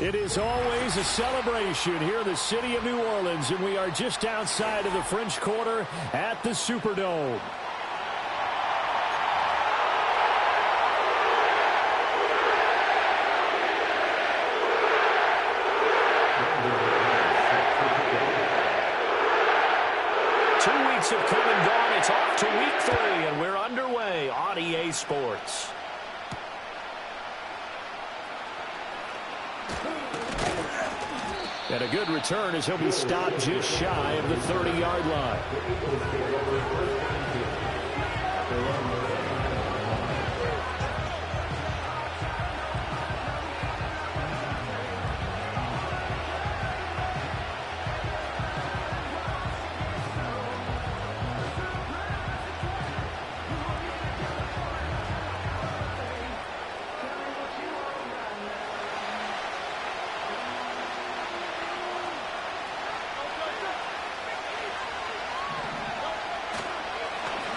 It is always a celebration here in the city of New Orleans, and we are just outside of the French Quarter at the Superdome. Have come and gone. It's off to week 3, and we're underway on EA Sports. And a good return as he'll be stopped just shy of the 30-yard line.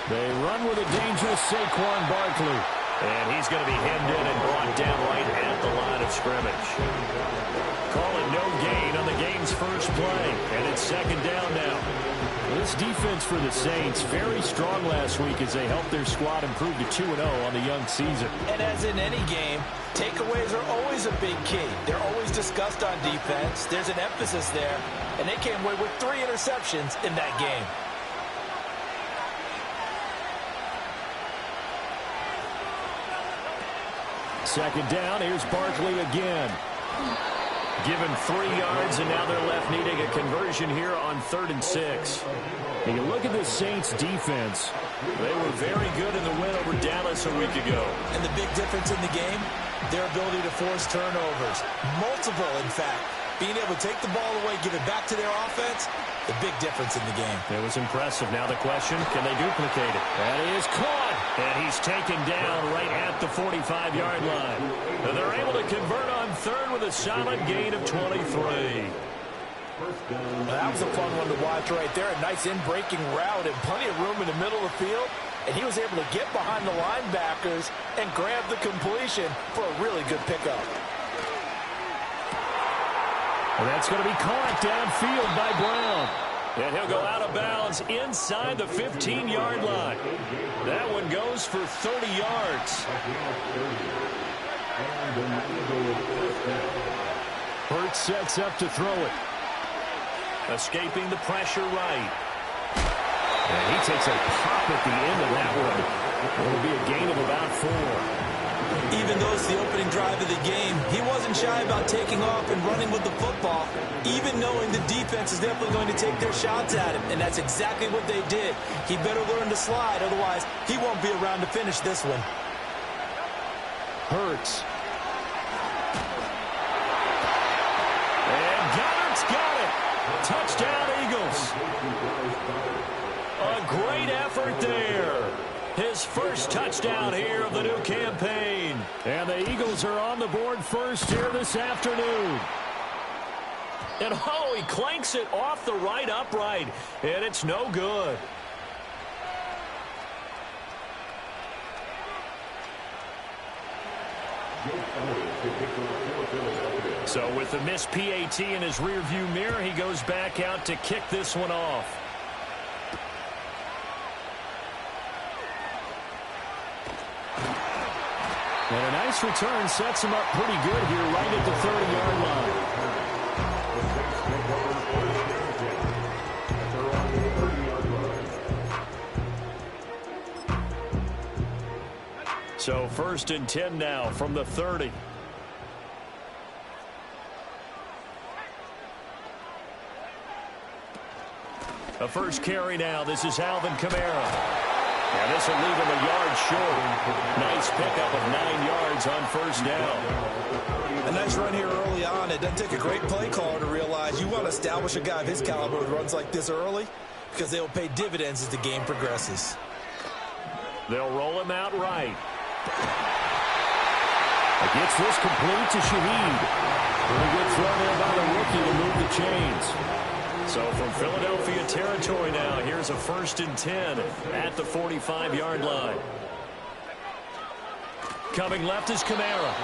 They run with a dangerous Saquon Barkley. And he's going to be hemmed in and brought down right at the line of scrimmage. Call it no gain on the game's first play. And it's second down now. This defense for the Saints, very strong last week as they helped their squad improve to 2-0 on the young season. And as in any game, takeaways are always a big key. They're always discussed on defense. There's an emphasis there. And they came away with 3 interceptions in that game. Second down, here's Barkley again. Given 3 yards, and now they're left needing a conversion here on 3rd and 6. And you look at the Saints' defense. They were very good in the win over Dallas a week ago. And the big difference in the game, their ability to force turnovers. Multiple, in fact. Being able to take the ball away, give it back to their offense, the big difference in the game. It was impressive. Now the question, can they duplicate it? That is caught. And he's taken down right at the 45-yard line. And they're able to convert on 3rd with a solid gain of 23. Well, that was a fun one to watch right there. A nice in-breaking route and plenty of room in the middle of the field. And he was able to get behind the linebackers and grab the completion for a really good pickup. And that's going to be caught downfield by Brown. And he'll go out of bounds inside the 15-yard line. That one goes for 30 yards. Hurts sets up to throw it. Escaping the pressure right. And he takes a pop at the end of that one. It'll be a gain of about 4. Even though it's the opening drive of the game, he wasn't shy about taking off and running with the football, even knowing the defense is definitely going to take their shots at him, and that's exactly what they did. He better learn to slide, otherwise he won't be around to finish this one. Hurts. And Goddard's got it. Touchdown, Eagles. A great effort there. His first touchdown here of the new campaign. And the Eagles are on the board first here this afternoon. And oh, he clanks it off the right upright. And it's no good. So with the missed PAT in his rearview mirror, he goes back out to kick this one off. And a nice return sets him up pretty good here right at the 30-yard line. So 1st and 10 now from the 30. A first carry now. This is Alvin Kamara. And this will leave him a yard short. Nice pickup of 9 yards on 1st down. A nice run here early on. It doesn't take a great play caller to realize you want to establish a guy of his caliber who runs like this early because they will pay dividends as the game progresses. They'll roll him out right. It gets this complete to Shaheed. Really good throw there by the rookie to move the chains. So from Philadelphia territory now, here's a 1st and 10 at the 45-yard line. Coming left is Kamara.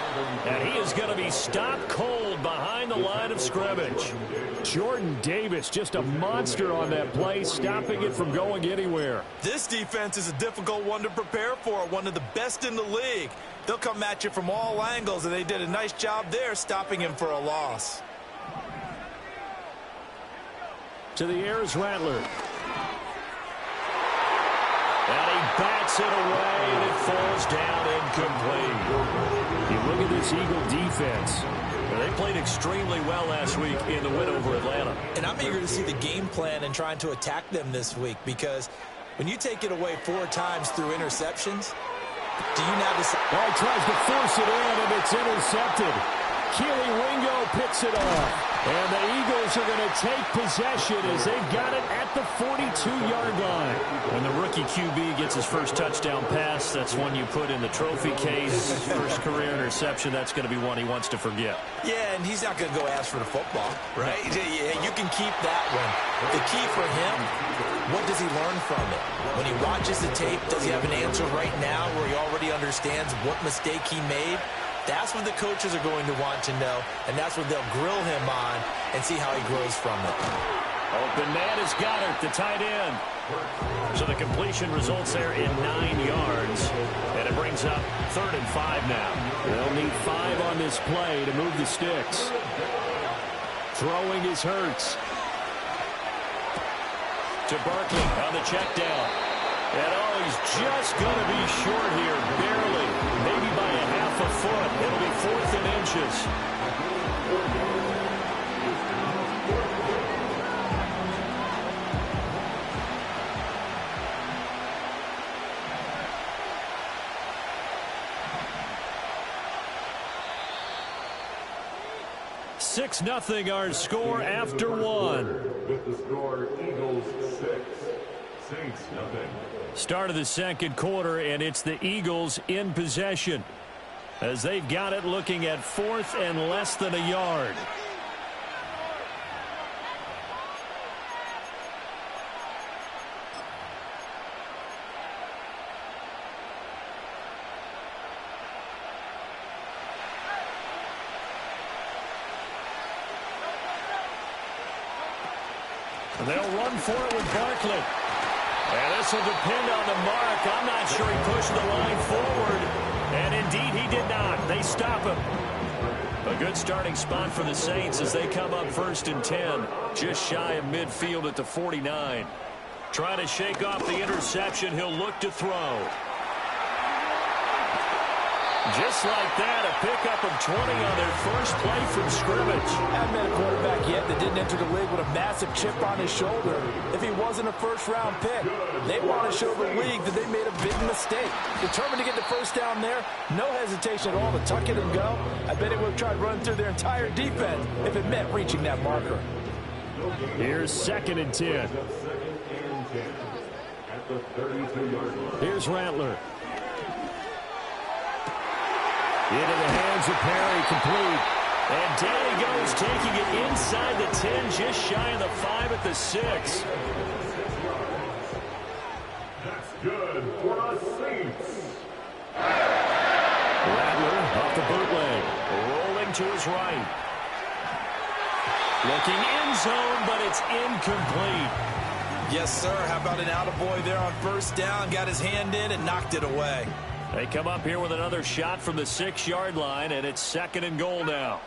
And he is going to be stopped cold behind the line of scrimmage. Jordan Davis, just a monster on that play, stopping it from going anywhere. This defense is a difficult one to prepare for, one of the best in the league. They'll come at you from all angles, and they did a nice job there stopping him for a loss. To the air is Rattler. And he bats it away, and it falls down incomplete. You look at this Eagle defense. They played extremely well last week in the win over Atlanta. And I'm eager to see the game plan and trying to attack them this week, because when you take it away 4 times through interceptions, do you now decide? Oh, he tries to force it in, and it's intercepted. Keely Ringo picks it off. And the Eagles are going to take possession as they've got it at the 42-yard line. When the rookie QB gets his first touchdown pass, that's one you put in the trophy case. First career interception, that's going to be one he wants to forget. Yeah, and he's not going to go ask for the football, right? Yeah, you can keep that one. The key for him, what does he learn from it? When he watches the tape, does he have an answer right now where he already understands what mistake he made? That's what the coaches are going to want to know, and that's what they'll grill him on and see how he grows from it. Open man has got it, the tight end. So the completion results there in 9 yards, and it brings up 3rd and 5 now. They'll need 5 on this play to move the sticks. Throwing is Hurts. To Barkley on the check down. And oh, he's just going to be short here, barely, maybe by a half a foot. It'll be 4th and inches. Six nothing our score after one. With the score, Eagles 6, Saints nothing. Start of the second quarter, and it's the Eagles in possession as they've got it looking at 4th and less than a yard. And they'll run for it with Barkley. And this will depend on the mark. I'm not sure he pushed the line forward. And indeed, he did not. They stop him. A good starting spot for the Saints as they come up 1st and 10. Just shy of midfield at the 49. Trying to shake off the interception. He'll look to throw. Just like that, a pickup of 20 on their first play from scrimmage. Haven't met a quarterback yet that didn't enter the league with a massive chip on his shoulder. If he wasn't a first-round pick, they want to show the league that they made a big mistake. Determined to get the first down there, no hesitation at all to tuck it and go. I bet he would have tried running through their entire defense if it meant reaching that marker. Here's 2nd and 10. Here's Rattler. Into the hands of Perry, complete. And down he goes, taking it inside the 10, just shy of the 5 at the 6. That's good for the Saints. Rattler off the bootleg. Rolling to his right. Looking in zone, but it's incomplete. Yes, sir. How about an attaboy there on 1st down? Got his hand in and knocked it away. They come up here with another shot from the 6-yard line, and it's 2nd and goal now.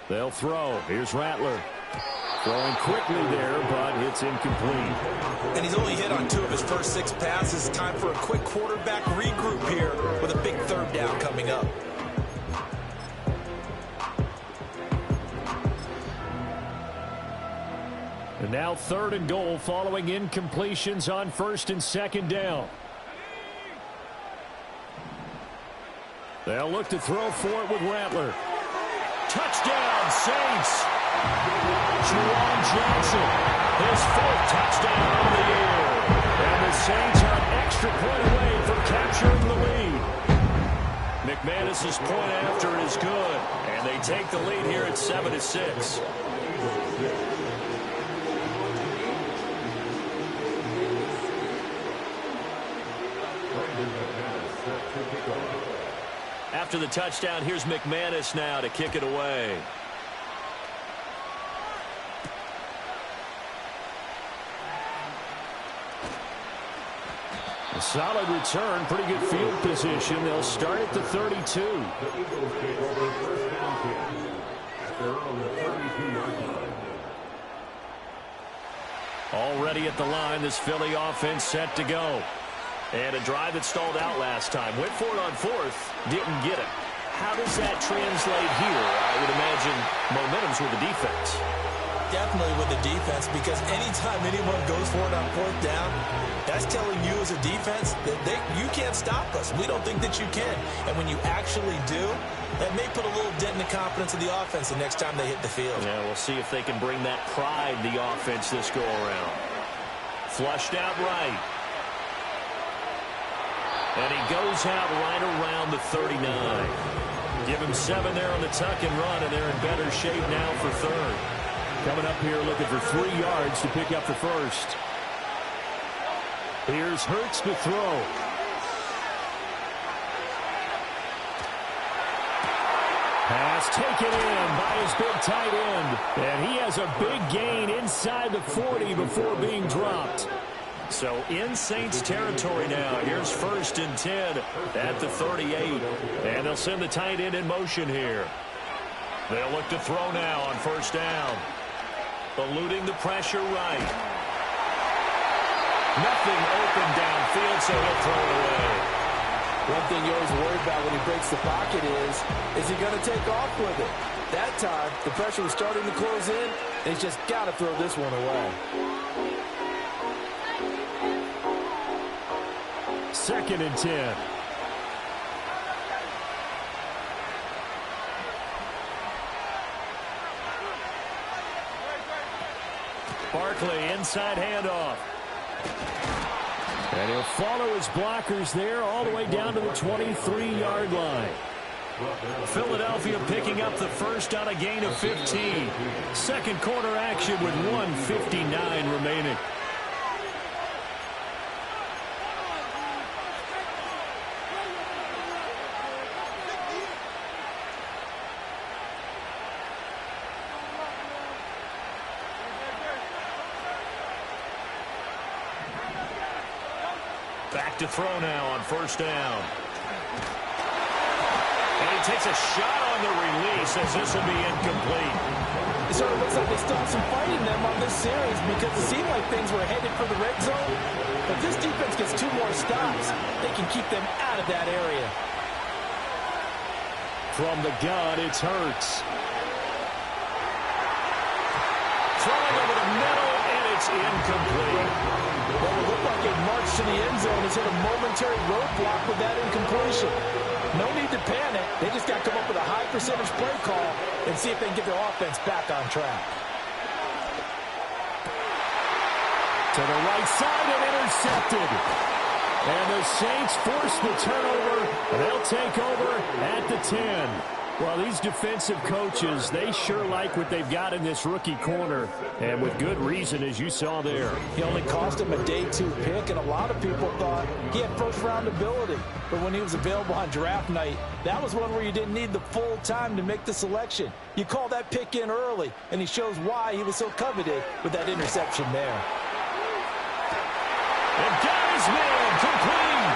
They'll throw. Here's Rattler. Throwing quickly there, but it's incomplete. And he's only hit on 2 of his first 6 passes. Time for a quick quarterback regroup here with a big 3rd down coming up. And now 3rd and goal following incompletions on 1st and 2nd down. They'll look to throw for it with Rattler. Touchdown, Saints! Juwan Johnson, his 4th touchdown of the year. And the Saints are an extra point away from capturing the lead. McManus's point after is good. And they take the lead here at 7-6. After the touchdown, here's McManus now to kick it away. A solid return, pretty good field position. They'll start at the 32. The Eagles take over first down kick at their own 32-yard line. Already at the line, this Philly offense set to go. And a drive that stalled out last time. Went for it on fourth, didn't get it. How does that translate here? I would imagine momentum's with the defense. Definitely with the defense, because anytime anyone goes for it on fourth down, that's telling you as a defense that you can't stop us. We don't think that you can. And when you actually do, that may put a little dent in the confidence of the offense the next time they hit the field. Yeah, we'll see if they can bring that pride, the offense, this go-around. Flushed out right. And he goes out right around the 39. Give him 7 there on the tuck and run, and they're in better shape now for third. Coming up here looking for 3 yards to pick up the first. Here's Hurts to throw. Pass taken in by his big tight end. And he has a big gain inside the 40 before being dropped. So in Saints territory now. Here's 1st and 10 at the 38. And they'll send the tight end in motion here. They'll look to throw now on 1st down. Eluding the pressure right. Nothing open downfield, so he'll throw it away. One thing you always worry about when he breaks the pocket is he going to take off with it? That time, the pressure was starting to close in. He's just got to throw this one away. 2nd and 10. Barkley, inside handoff. And he'll follow his blockers there all the way down to the 23-yard line. Philadelphia picking up the first on a gain of 15. Second quarter action with 1:59 remaining. Back to throw now on 1st down. And he takes a shot on the release as this will be incomplete. It sort of looks like they still have some fight in them on this series because it seemed like things were headed for the red zone. But this defense gets 2 more stops. They can keep them out of that area. From the gun, it's Hurts. Throwing over the middle, and it's incomplete. Well, it looked like a march to the end zone has hit a momentary roadblock with that incompletion. No need to panic. They just got to come up with a high percentage play call and see if they can get their offense back on track. To the right side and intercepted. And the Saints force the turnover. They'll take over at the 10. Well, these defensive coaches, they sure like what they've got in this rookie corner. And with good reason, as you saw there. He only cost him a day 2 pick, and a lot of people thought he had first-round ability. But when he was available on draft night, that was one where you didn't need the full time to make the selection. You call that pick in early, and he shows why he was so coveted with that interception there. And got his man complete.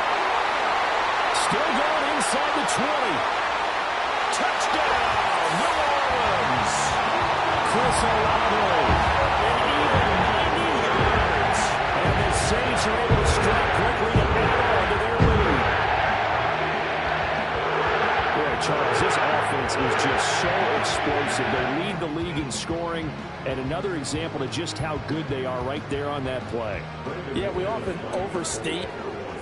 Still going inside the 20. Touchdown, New Orleans. Chris Olave, an even 90 yards. And the Saints are able to strike quickly to add on to their lead. Boy, Charles, this offense is just so explosive. They lead the league in scoring, and another example of just how good they are right there on that play. Yeah, we often overstate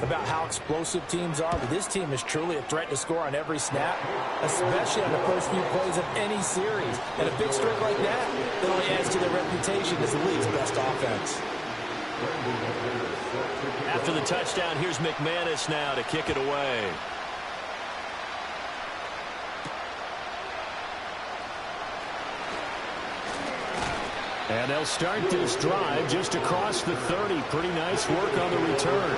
about how explosive teams are, but this team is truly a threat to score on every snap, especially on the first few plays of any series. And a big streak like that only adds to their reputation as the league's best offense. After the touchdown, here's McManus now to kick it away. And they'll start this drive just across the 30. Pretty nice work on the return.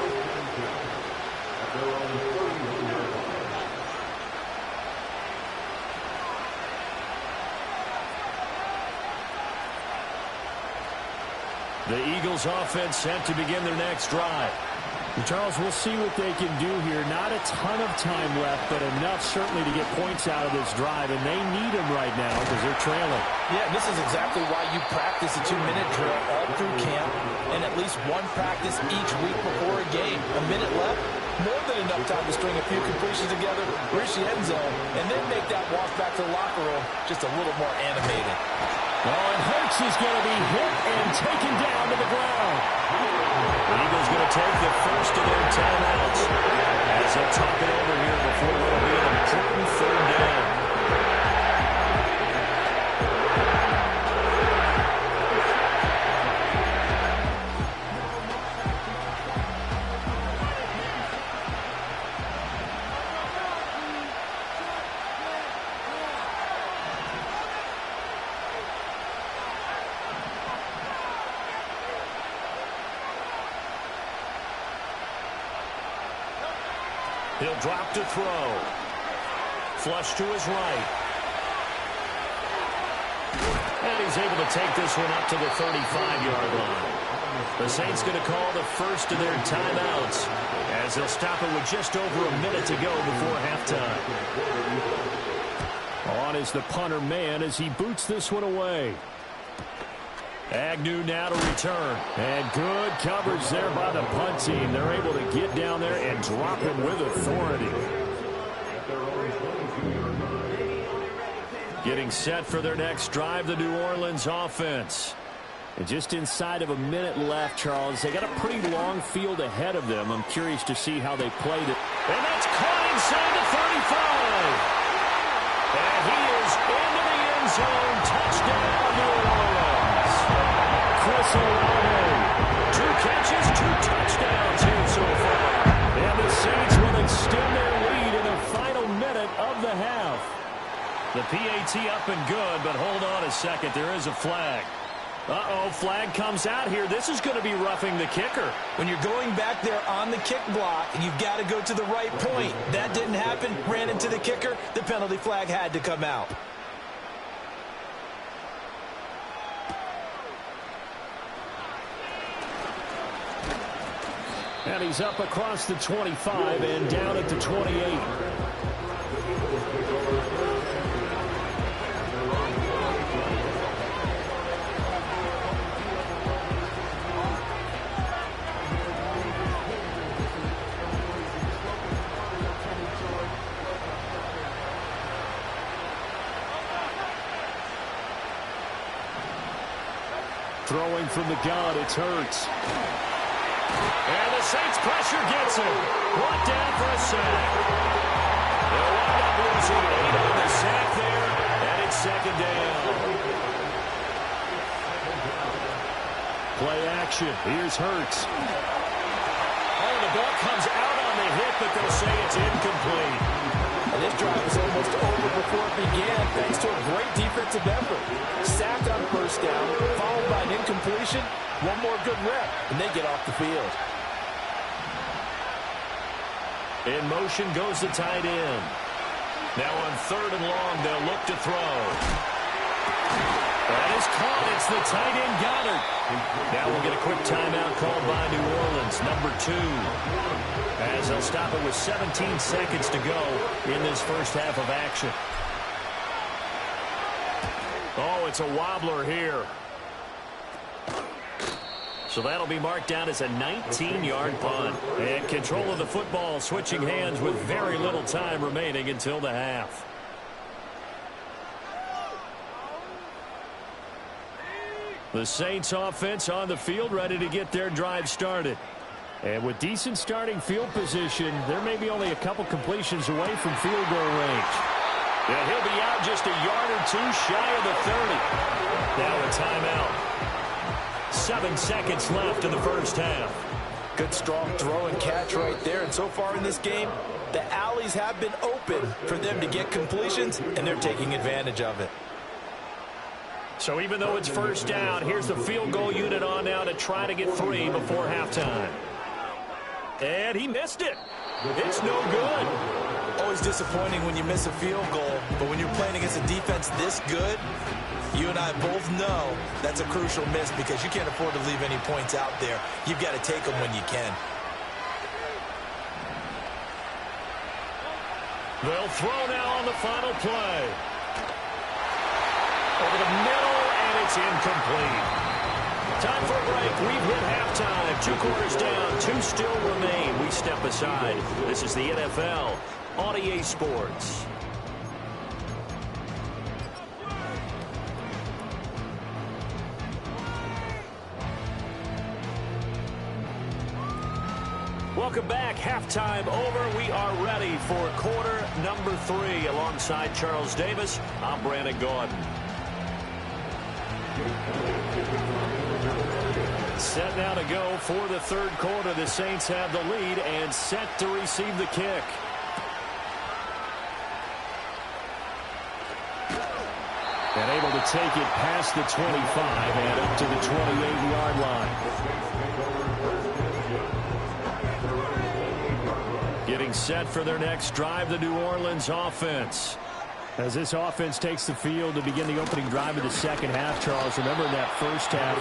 The Eagles offense set to begin their next drive. Charles, we'll see what they can do here. Not a ton of time left, but enough certainly to get points out of this drive, and they need them right now because they're trailing. Yeah, this is exactly why you practice a 2-minute drill all through camp and at least one practice each week before a game. A minute left, more than enough time to string a few completions together, reach the end zone, and then make that walk back to the locker room just a little more animated. Oh, and Hurts is going to be hit and taken down to the ground. The Eagles going to take the first of their timeouts as they'll talk it over here before what will be an important third down. He'll drop to throw. Flush to his right. And he's able to take this one up to the 35-yard line. The Saints going to call the first of their timeouts as they'll stop it with just over a minute to go before halftime. On is the punter man as he boots this one away. Agnew now to return. And good coverage there by the punt team. They're able to get down there and drop him with authority. Getting set for their next drive, the New Orleans offense. And just inside of a minute left, Charles. They got a pretty long field ahead of them. I'm curious to see how they played it. And that's caught inside the 35. And he is into the end zone. Touchdown, New Orleans. Chris Olave. 2 catches, 2 touchdowns here so far. And the Saints will extend their lead in the final minute of the half. The PAT up and good, but hold on a second. There is a flag. Uh-oh, flag comes out here. This is going to be roughing the kicker. When you're going back there on the kick block, you've got to go to the right point. That didn't happen. Ran into the kicker. The penalty flag had to come out. And he's up across the 25 and down at the 28. Throwing from the gun, it's Hurts. And the Saints pressure gets him. Brought down for a sack. They'll wind up losing 8 on the sack there, and it's second down. Play action. Here's Hurts. Oh, the ball comes out on the hit, but they'll say it's incomplete. And this drive was almost over before it began thanks to a great defensive effort. Sacked on first down, followed by an incompletion. One more good rep, and they get off the field. In motion goes the tight end. Now on 3rd and long, they'll look to throw. That is caught. It's the tight end, Goddard. Now we'll get a quick timeout called by New Orleans, number 2. As they'll stop it with 17 seconds to go in this first half of action. Oh, it's a wobbler here. So that'll be marked down as a 19-yard punt. And control of the football switching hands with very little time remaining until the half. The Saints offense on the field ready to get their drive started. And with decent starting field position, there may be only a couple completions away from field goal range. Yeah, he'll be out just a yard or 2 shy of the 30. Now a timeout. 7 seconds left in the first half. Good strong throw and catch right there. And so far in this game, the alleys have been open for them to get completions, and they're taking advantage of it. So even though it's first down, here's the field goal unit on now to try to get 3 before halftime. And he missed it. It's no good. Always disappointing when you miss a field goal, but when you're playing against a defense this good, you and I both know that's a crucial miss because you can't afford to leave any points out there. You've got to take them when you can. They'll throw now on the final play. Over the middle, and it's incomplete. Time for a break. We've hit halftime. 2 quarters down. 2 still remain. We step aside. This is the NFL on EA Sports. Welcome back. Halftime over. We are ready for quarter number 3. Alongside Charles Davis, I'm Brandon Gaudin. Set now to go for the third quarter. The Saints have the lead and set to receive the kick. And able to take it past the 25 and up to the 28-yard line. Getting set for their next drive, the New Orleans offense. As this offense takes the field to begin the opening drive of the second half, Charles, remember in that first half,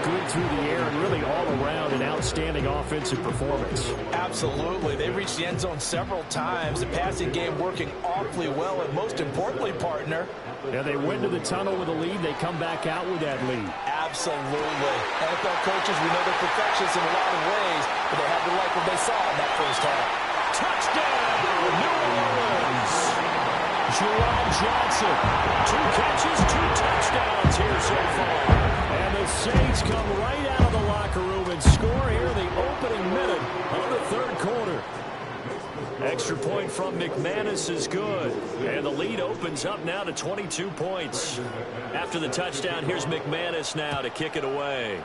good through the air and really all around an outstanding offensive performance. Absolutely. They reached the end zone several times. The passing game working awfully well, and most importantly, partner. Yeah, they went to the tunnel with a lead. They come back out with that lead. Absolutely. NFL coaches, we know they're perfectionists in a lot of ways, but they had to like what they saw in that first half. Touchdown, New Orleans! Jerome Johnson, 2 catches, 2 touchdowns here so far. And the Saints come right out of the locker room and score here in the opening minute of the third quarter. Extra point from McManus is good. And the lead opens up now to 22 points. After the touchdown, here's McManus now to kick it away.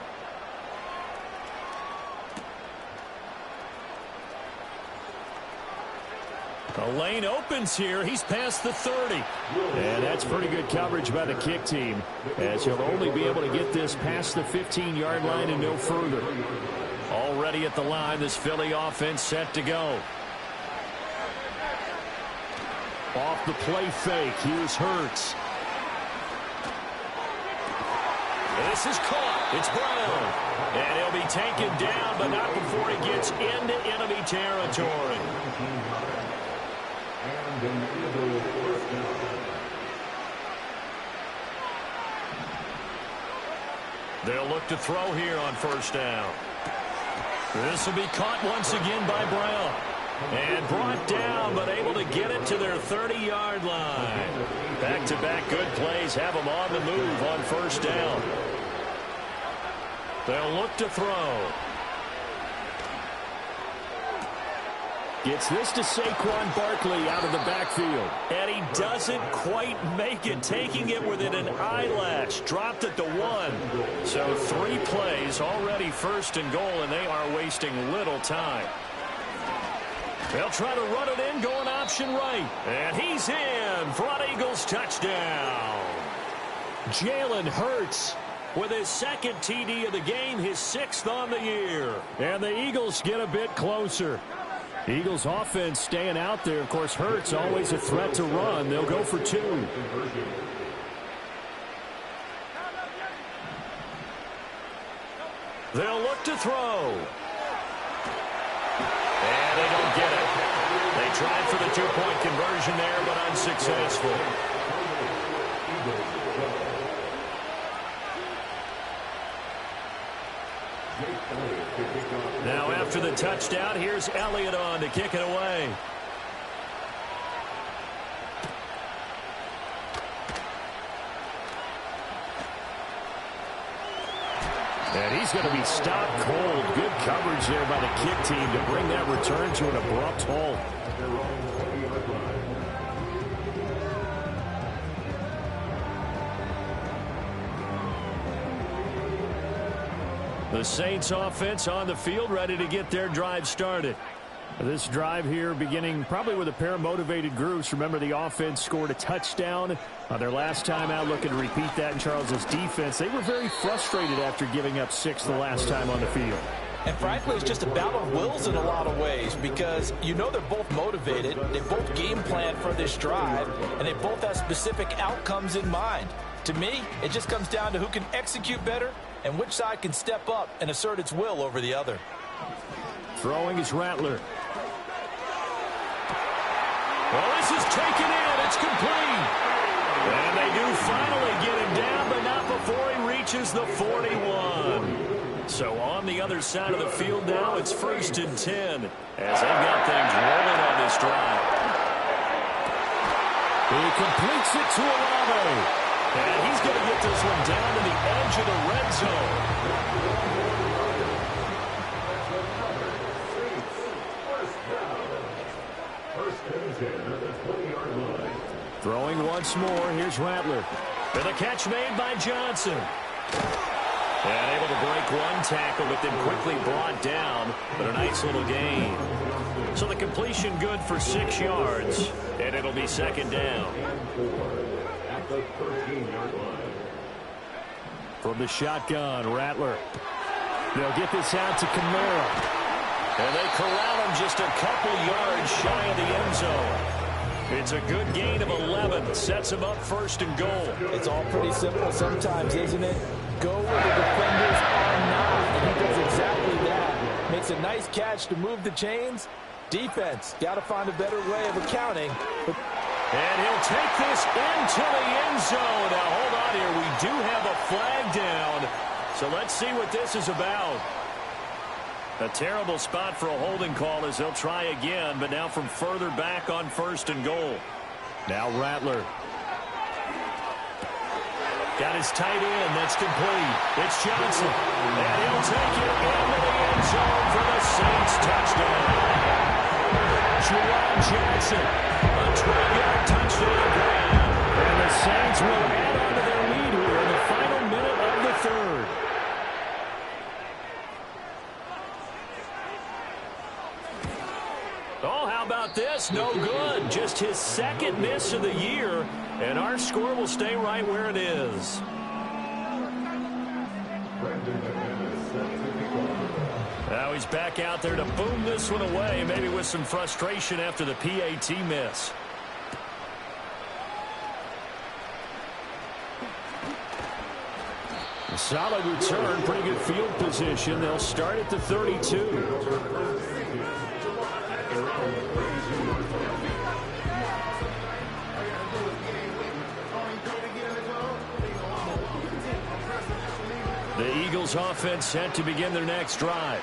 The lane opens here. He's past the 30. And that's pretty good coverage by the kick team, as he'll only be able to get this past the 15-yard line and no further. Already at the line, this Philly offense set to go. Off the play fake, here's Hurts. This is caught. It's Brown. And he'll be taken down, but not before he gets into enemy territory. They'll look to throw here on first down. This will be caught once again by Brown. And brought down, but able to get it to their 30-yard line. Back-to-back good plays have them on the move on first down. They'll look to throw. Gets this to Saquon Barkley out of the backfield. And he doesn't quite make it, taking it within an eyelash. Dropped it to 1. So 3 plays, already first and goal, and they are wasting little time. They'll try to run it in, going option right. And he's in for an Eagles touchdown. Jalen Hurts with his second TD of the game, his 6th on the year. And the Eagles get a bit closer. Eagles offense staying out there. Of course, Hurts always a threat to run. They'll go for 2. They'll look to throw. And they don't get it. They tried for the 2-point conversion there, but unsuccessful. Now after the touchdown, here's Elliott on to kick it away. And he's going to be stopped cold. Good coverage there by the kick team to bring that return to an abrupt halt. The Saints offense on the field, ready to get their drive started. This drive here beginning probably with a pair of motivated groups. Remember, the offense scored a touchdown their last time out. Looking to repeat that in Charles's defense. They were very frustrated after giving up 6 the last time on the field. And frankly, it's just a battle of wills in a lot of ways because you know they're both motivated, they both game plan for this drive, and they both have specific outcomes in mind. To me, it just comes down to who can execute better and which side can step up and assert its will over the other. Throwing is Rattler. Well, this is taken in. It's complete. And they do finally get him down, but not before he reaches the 41. So on the other side of the field now, it's 1st and 10 as they've got things rolling on this drive. He completes it to Olave. And he's going to get this one down to the edge of the red zone. Throwing once more, here's Rattler. And the catch made by Johnson. And able to break one tackle, but then quickly brought down. But a nice little gain. So the completion good for 6 yards. And it'll be 2nd down. At the 13-yard line. From the shotgun, Rattler. They'll get this out to Kamara. And they corral him just a couple yards shy of the end zone. It's a good gain of 11. Sets him up 1st and goal. It's all pretty simple sometimes, isn't it? Go where the defenders are not, and he does exactly that. Makes a nice catch to move the chains. Defense, got to find a better way of accounting. And he'll take this into the end zone. Now, hold on here. We do have a flag down. So let's see what this is about. A terrible spot for a holding call as they'll try again, but now from further back on 1st and goal. Now Rattler. Got his tight end. That's complete. It's Johnson. And he'll take it into the end zone for the Saints touchdown. Juwan Johnson. A 12-yard touchdown grab. And the Saints will add on to their lead here in the final minute of the 3rd. Oh, how about this? No good. Just his 2nd miss of the year. And our score will stay right where it is. Now he's back out there to boom this one away, maybe with some frustration after the PAT miss. A solid return, pretty good field position. They'll start at the 32. The Eagles offense set to begin their next drive.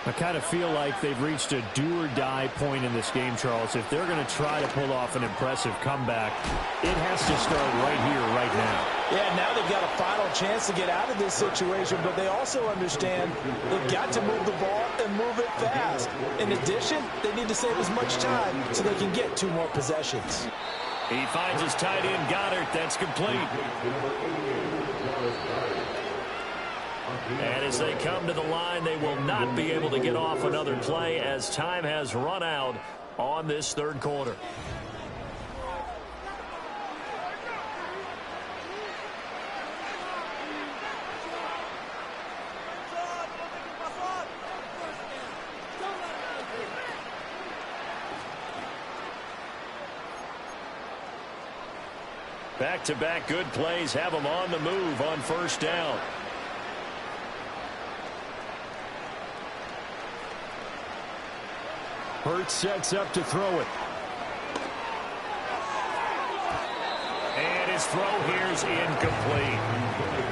I kind of feel like they've reached a do-or-die point in this game, Charles. If they're going to try to pull off an impressive comeback, it has to start right here, right now. Yeah, now they've got a final chance to get out of this situation, but they also understand they've got to move the ball and move it fast. In addition, they need to save as much time so they can get 2 more possessions. He finds his tight end, Goddard. That's complete. And as they come to the line, they will not be able to get off another play as time has run out on this 3rd quarter. Back-to-back good plays have them on the move on 1st down. Hurts sets up to throw it. And his throw here is incomplete.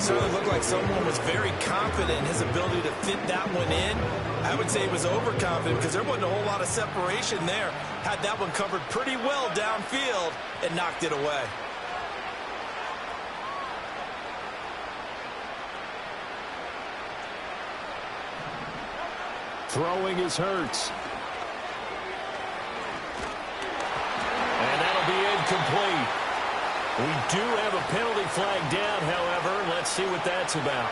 Certainly looked like someone was very confident in his ability to fit that one in. I would say he was overconfident because there wasn't a whole lot of separation there. Had that one covered pretty well downfield and knocked it away. Throwing is Hurts. And that'll be incomplete. We do have a penalty flag down, however. Let's see what that's about.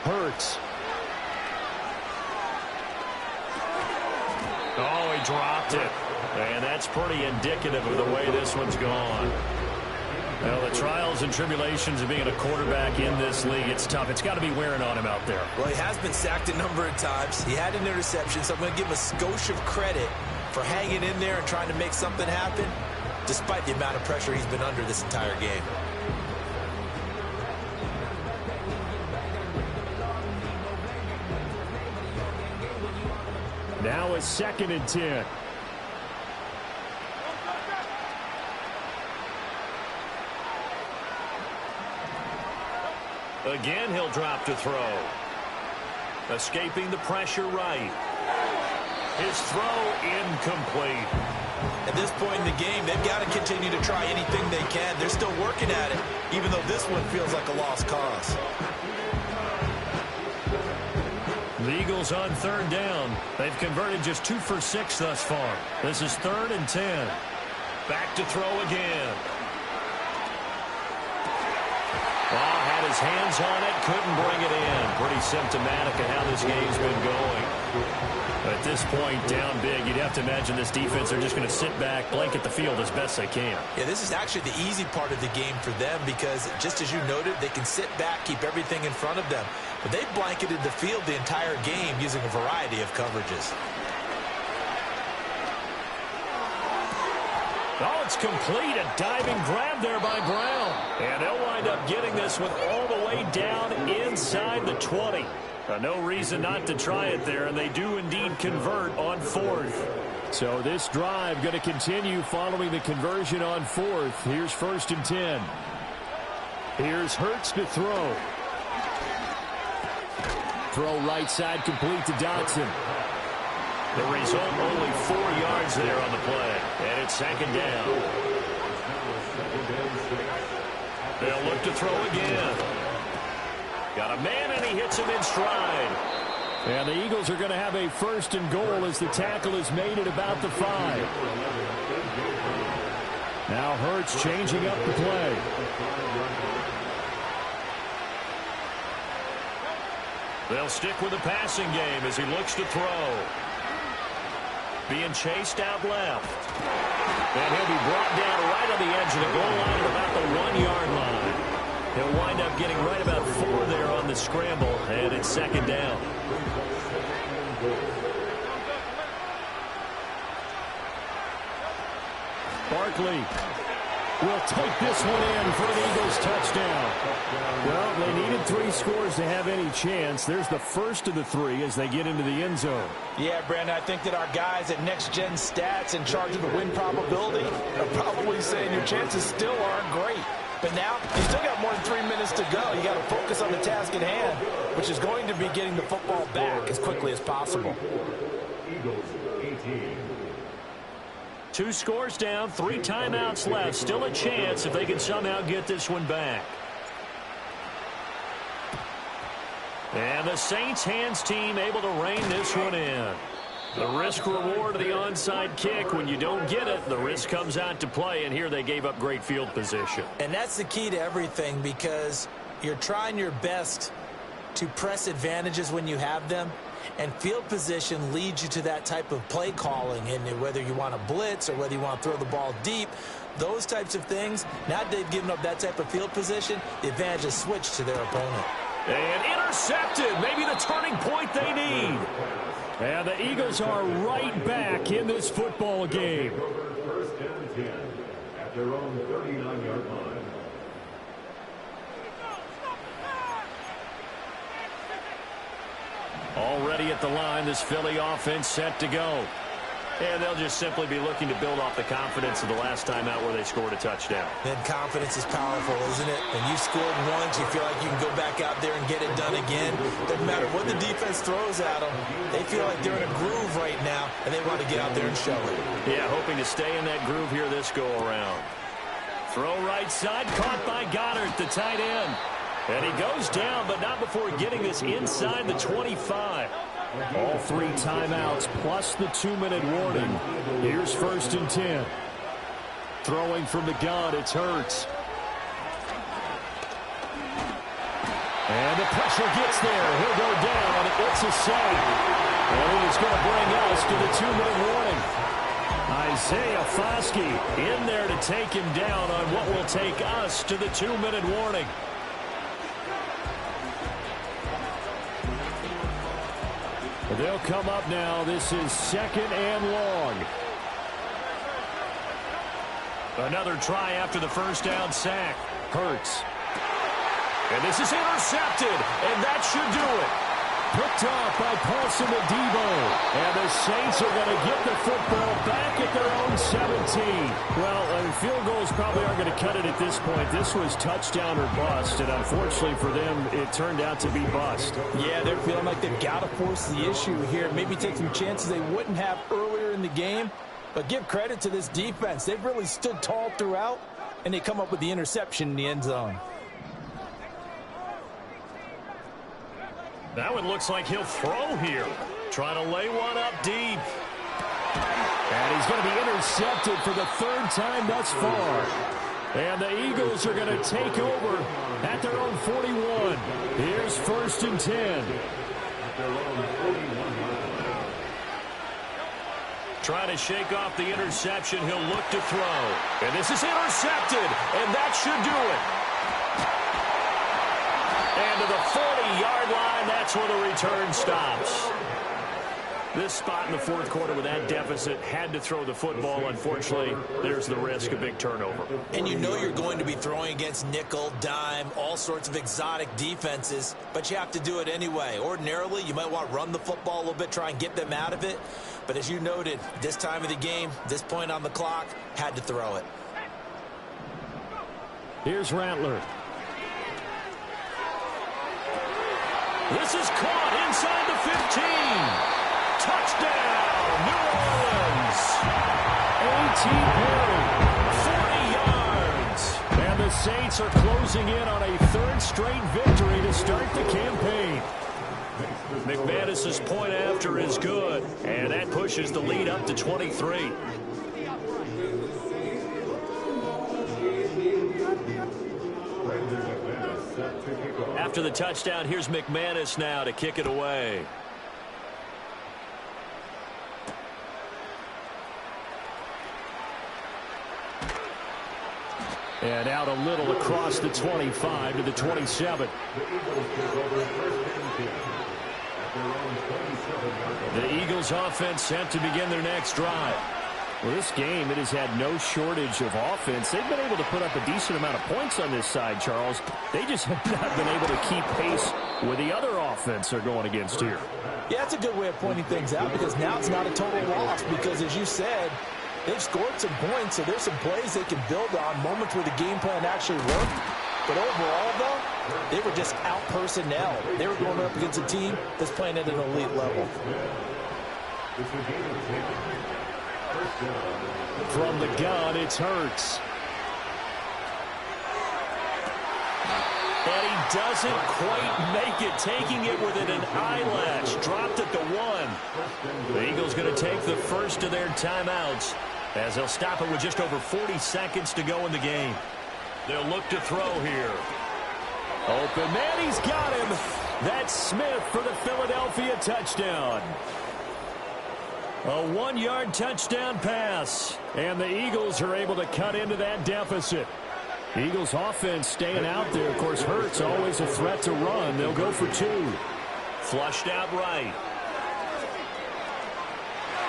Hurts. Oh, he dropped it. And that's pretty indicative of the way this one's gone. Well, the trials and tribulations of being a quarterback in this league, it's tough. It's got to be wearing on him out there. Well, he has been sacked a number of times. He had an interception, so I'm going to give him a skosh of credit for hanging in there and trying to make something happen, despite the amount of pressure he's been under this entire game. Now a 2nd and 10. Again, he'll drop to throw. Escaping the pressure right. His throw incomplete. At this point in the game, they've got to continue to try anything they can. They're still working at it, even though this one feels like a lost cause. The Eagles on 3rd down. They've converted just 2 for 6 thus far. This is 3rd and 10. Back to throw again. Had his hands on it, couldn't bring it in. Pretty symptomatic of how this game's been going. At this point, down big, you'd have to imagine this defense, they're just going to sit back, blanket the field as best they can. Yeah, this is actually the easy part of the game for them because, just as you noted, they can sit back, keep everything in front of them. But they've blanketed the field the entire game using a variety of coverages. Oh, it's complete. A diving grab there by Brown. And they'll wind up getting this one all the way down inside the 20. No reason not to try it there, and they do indeed convert on 4th. So this drive going to continue following the conversion on 4th. Here's 1st and 10. Here's Hurts to throw. Throw right side complete to Dotson. The result, only 4 yards there on the play. And it's 2nd down. They'll look to throw again. Got a man, and he hits him in stride. And the Eagles are going to have a 1st and goal as the tackle is made at about the 5. Now Hurts changing up the play. They'll stick with the passing game as he looks to throw. Being chased out left. And he'll be brought down right on the edge of the goal line at about the 1-yard line. He'll wind up getting right about 4 there on the scramble, and it's 2nd down. Barkley will take this one in for an Eagles touchdown. Well, they needed 3 scores to have any chance. There's the first of the 3 as they get into the end zone. Yeah, Brandon, I think that our guys at Next Gen Stats in charge of the win probability are probably saying your chances still aren't great. But now, you still got more than 3 minutes to go. You got to focus on the task at hand, which is going to be getting the football back as quickly as possible. Eagles 18. 2 scores down, 3 timeouts left. Still a chance if they can somehow get this one back. And the Saints hands team able to rein this one in. The risk reward of the onside kick. When you don't get it, the risk comes out to play, and here they gave up great field position. And that's the key to everything because you're trying your best to press advantages when you have them, and field position leads you to that type of play calling. And whether you want to blitz or whether you want to throw the ball deep, those types of things, now that they've given up that type of field position, the advantage is switched to their opponent. And intercepted, maybe the turning point they need. And the Eagles are right back in this football game. 1st and 10 at their own 39-yard line. Already at the line, this Philly offense set to go. And they'll just simply be looking to build off the confidence of the last time out where they scored a touchdown. Then confidence is powerful, isn't it? When you scored once, you feel like you can go back out there and get it done again. Doesn't matter what the defense throws at them. They feel like they're in a groove right now, and they want to get out there and show it. Yeah, hoping to stay in that groove here this go-around. Throw right side, caught by Goddard, the tight end. And he goes down, but not before getting this inside the 25. All 3 timeouts plus the 2-minute warning. Here's 1st and 10. Throwing from the gun, it's Hurts. And the pressure gets there. He'll go down. It's a sack. And he's going to bring us to the 2-minute warning. Isaiah Foskey in there to take him down on what will take us to the 2-minute warning. They'll come up now. This is 2nd and long. Another try after the first down sack. Hurts. And this is intercepted, and that should do it. Picked off by Paulson Adebo. And the Saints are going to get the football back at their own 17. Well, field goals probably aren't going to cut it at this point. This was touchdown or bust, and unfortunately for them, it turned out to be bust. Yeah, they're feeling like they've got to force the issue here. Maybe take some chances they wouldn't have earlier in the game. But give credit to this defense. They've really stood tall throughout, and they come up with the interception in the end zone. That one looks like he'll throw here. Trying to lay one up deep. And he's going to be intercepted for the 3rd time thus far. And the Eagles are going to take over at their own 41. Here's 1st and 10. Trying to shake off the interception. He'll look to throw. And this is intercepted. And that should do it. And to the 40-yard line, that's where the return stops. This spot in the 4th quarter with that deficit, had to throw the football. Unfortunately, there's the risk of big turnover. And you know you're going to be throwing against nickel, dime, all sorts of exotic defenses, but you have to do it anyway. Ordinarily, you might want to run the football a little bit, try and get them out of it. But as you noted, this time of the game, this point on the clock, had to throw it. Here's Rattler. This is caught inside the 15. Touchdown, New Orleans. A.T. Perry. 40 yards. And the Saints are closing in on a 3rd straight victory to start the campaign. McManus's point after is good, and that pushes the lead up to 23. After the touchdown, here's McManus now to kick it away. And out a little across the 25 to the 27. The Eagles offense set to begin their next drive. Well, this game, it has had no shortage of offense. They've been able to put up a decent amount of points on this side, Charles. They just have not been able to keep pace with the other offense they're going against here. Yeah, that's a good way of pointing things out, because now it's not a total loss, because as you said, they've scored some points, so there's some plays they can build on, moments where the game plan actually worked. But overall, though, they were just out-personnel. They were going up against a team that's playing at an elite level. From the gun, it's Hurts. And he doesn't quite make it, taking it within an eyelash. Dropped at the 1. The Eagles going to take the first of their timeouts as they'll stop it with just over 40 seconds to go in the game. They'll look to throw here. Open man, he's got him. That's Smith for the Philadelphia touchdown. A 1-yard touchdown pass. And the Eagles are able to cut into that deficit. Eagles offense staying out there. Of course, Hurts always a threat to run. They'll go for 2. Flushed out right.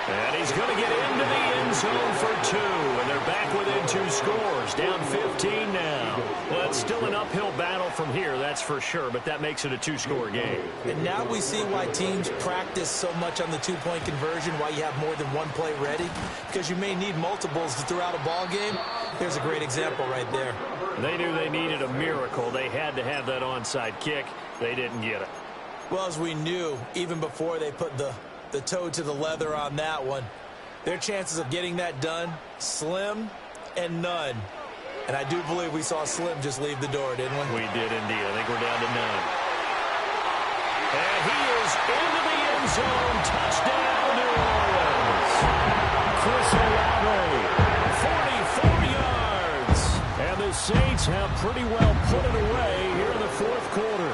And he's going to get into the end zone for 2. And they're back within 2 scores. Down 15 now. Well, it's still an uphill battle from here, that's for sure. But that makes it a 2-score game. And now we see why teams practice so much on the 2-point conversion, why you have more than one play ready. Because you may need multiples throughout a ball game. Here's a great example right there. They knew they needed a miracle. They had to have that onside kick. They didn't get it. Well, as we knew, even before they put the toe to the leather on that one, their chances of getting that done, slim and none. And I do believe we saw Slim just leave the door, didn't we? We did indeed. I think we're down to none. And he is into the end zone. Touchdown, New Orleans. Chris Olave, 44 yards. And the Saints have pretty well put it away here in the 4th quarter.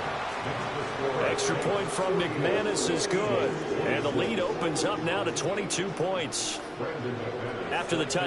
extra point from McManus is good. And the lead opens up now to 22 points. After the touch.